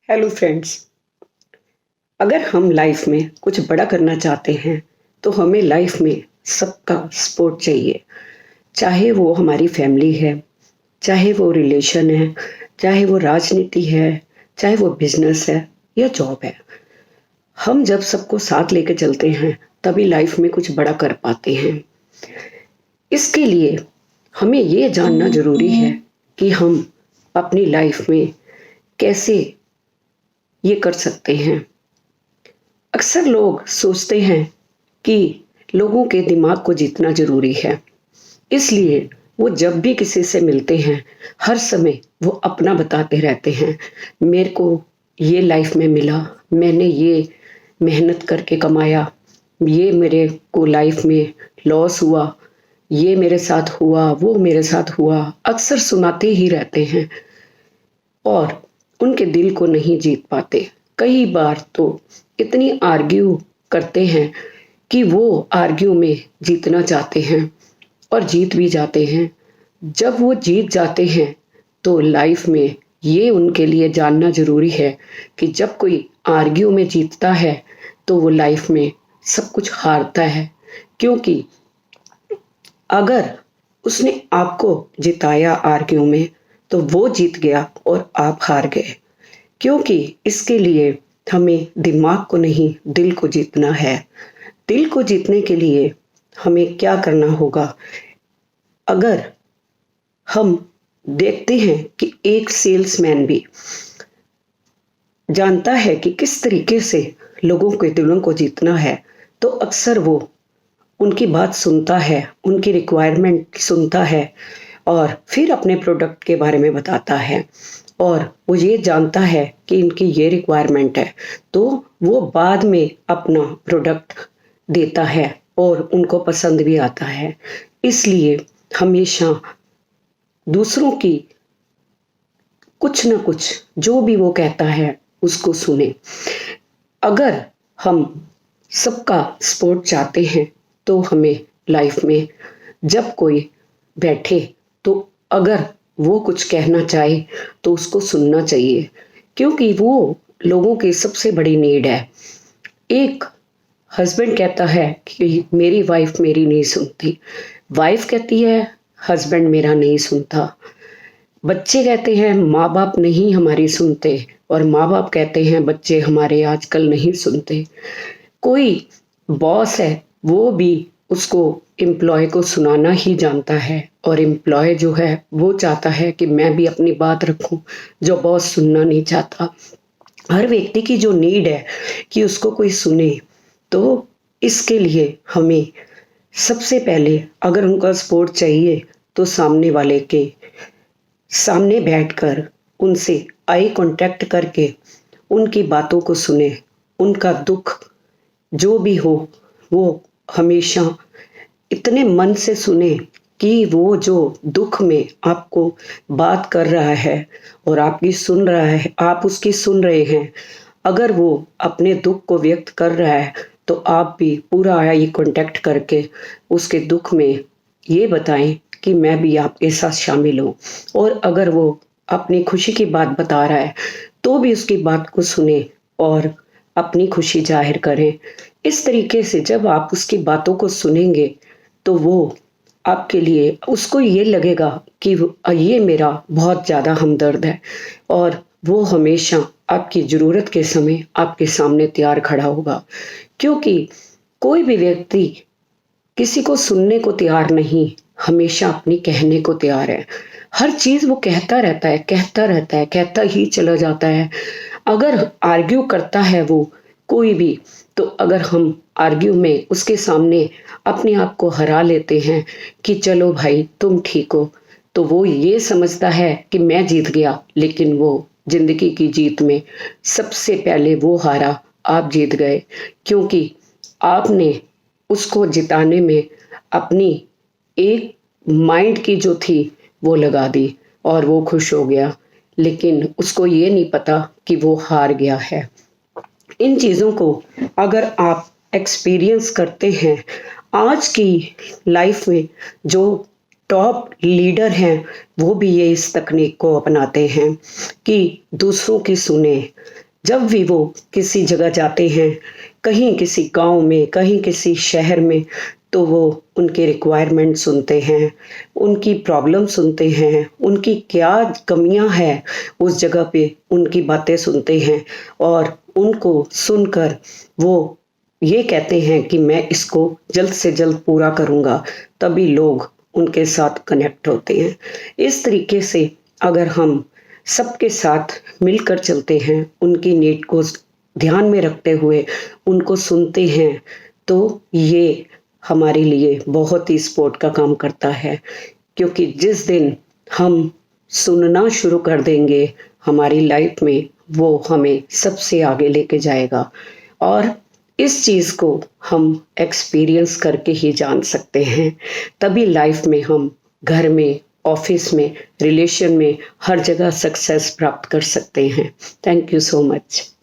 Hello friends. अगर हम life में कुछ बड़ा करना चाहते हैं तो हमें लाइफ में सबका सपोर्ट चाहिए। चाहे वो हमारी फैमिली है, चाहे वो रिलेशन है, चाहे वो राजनीति है, चाहे वो बिजनेस है या जॉब है। हम जब सबको साथ लेके चलते हैं तभी लाइफ में कुछ बड़ा कर पाते हैं। इसके लिए हमें ये जानना जरूरी है कि हम अपनी लाइफ में कैसे ये कर सकते हैं। अक्सर लोग सोचते हैं कि लोगों के दिमाग को जीतना जरूरी है, इसलिए वो जब भी किसी से मिलते हैं हर समय वो अपना बताते रहते हैं। मेरे को ये लाइफ में मिला, मैंने ये मेहनत करके कमाया, ये मेरे को लाइफ में लॉस हुआ, ये मेरे साथ हुआ, वो मेरे साथ हुआ, अक्सर सुनाते ही रहते हैं और उनके दिल को नहीं जीत पाते। कई बार तो इतनी आर्ग्यू करते हैं कि वो आर्ग्यू में जीतना चाहते हैं और जीत भी जाते हैं। जब वो जीत जाते हैं तो लाइफ में ये उनके लिए जानना जरूरी है कि जब कोई आर्ग्यू में जीतता है तो वो लाइफ में सब कुछ हारता है। क्योंकि अगर उसने आपको जिताया आर्ग्यू में तो वो जीत गया और आप हार गए। क्योंकि इसके लिए हमें दिमाग को नहीं दिल को जीतना है। दिल को जीतने के लिए हमें क्या करना होगा? अगर हम देखते हैं कि एक सेल्समैन भी जानता है कि किस तरीके से लोगों के दिलों को जीतना है, तो अक्सर वो उनकी बात सुनता है, उनकी रिक्वायरमेंट सुनता है और फिर अपने प्रोडक्ट के बारे में बताता है। और वो ये जानता है कि इनकी ये रिक्वायरमेंट है, तो वो बाद में अपना प्रोडक्ट देता है और उनको पसंद भी आता है। इसलिए हमेशा दूसरों की कुछ ना कुछ जो भी वो कहता है उसको सुने। अगर हम सबका सपोर्ट चाहते हैं तो हमें लाइफ में जब कोई बैठे तो अगर वो कुछ कहना चाहे तो उसको सुनना चाहिए। क्योंकि वो लोगों की सबसे बड़ी नीड है। एक हस्बैंड कहता है कि मेरी वाइफ मेरी नहीं सुनती, वाइफ कहती है हस्बैंड मेरा नहीं सुनता, बच्चे कहते हैं माँ बाप नहीं हमारी सुनते और माँ बाप कहते हैं बच्चे हमारे आजकल नहीं सुनते। कोई बॉस है वो भी उसको एम्प्लॉय को सुनाना ही जानता है और एम्प्लॉय जो है वो चाहता है कि मैं भी अपनी बात रखूं, जो बॉस सुनना नहीं चाहता। हर व्यक्ति की जो नीड है कि उसको कोई सुने, तो इसके लिए हमें सबसे पहले अगर उनका सपोर्ट चाहिए तो सामने वाले के सामने बैठकर उनसे आई कांटेक्ट करके उनकी बातों को सुने। उनका दुख जो भी हो वो हमेशा इतने मन से सुने कि वो जो दुख में आपको बात कर रहा है और आपकी सुन रहा है, आप उसकी सुन रहे हैं। अगर वो अपने दुख को व्यक्त कर रहा है तो आप भी पूरा ये कांटेक्ट करके उसके दुख में ये बताएं कि मैं भी आपके साथ शामिल हूँ। और अगर वो अपनी खुशी की बात बता रहा है तो भी उसकी बात को सुने और अपनी खुशी जाहिर करें। इस तरीके से जब आप उसकी बातों को सुनेंगे तो वो आपके लिए उसको ये लगेगा कि ये मेरा बहुत ज़्यादा हमदर्द है और वो हमेशा आपकी ज़रूरत के समय आपके सामने तैयार खड़ा होगा। क्योंकि कोई भी व्यक्ति किसी को सुनने को तैयार नहीं, हमेशा अपनी कहने को तैयार है। हर चीज वो कहता रहता है, कहता रहता है, कहता ही चला जाता है। अगर आर्ग्यू करता है वो कोई भी, तो अगर हम आर्ग्यू में उसके सामने अपने आप को हरा लेते हैं कि चलो भाई तुम ठीक हो, तो वो ये समझता है कि मैं जीत गया। लेकिन वो जिंदगी की जीत में सबसे पहले वो हारा, आप जीत गए। क्योंकि आपने उसको जिताने में अपनी एक माइंड की जो थी वो लगा दी और वो खुश हो गया। लेकिन उसको ये नहीं पता कि वो हार गया है। इन चीज़ों को अगर आप एक्सपीरियंस करते हैं आज की लाइफ में, जो टॉप लीडर हैं वो भी ये इस तकनीक को अपनाते हैं कि दूसरों की सुने। जब भी वो किसी जगह जाते हैं, कहीं किसी गांव में, कहीं किसी शहर में, तो वो उनके रिक्वायरमेंट सुनते हैं, उनकी प्रॉब्लम सुनते हैं, उनकी क्या कमियां हैं उस जगह पे उनकी बातें सुनते हैं और उनको सुनकर वो ये कहते हैं कि मैं इसको जल्द से जल्द पूरा करूँगा, तभी लोग उनके साथ कनेक्ट होते हैं। इस तरीके से अगर हम सबके साथ मिलकर चलते हैं, उनकी नीड को ध्यान में रखते हुए उनको सुनते हैं, तो ये हमारे लिए बहुत ही सपोर्ट का काम करता है। क्योंकि जिस दिन हम सुनना शुरू कर देंगे हमारी लाइफ में, वो हमें सबसे आगे लेके जाएगा। और इस चीज़ को हम एक्सपीरियंस करके ही जान सकते हैं, तभी लाइफ में हम घर में, ऑफिस में, रिलेशन में, हर जगह सक्सेस प्राप्त कर सकते हैं। Thank you so much.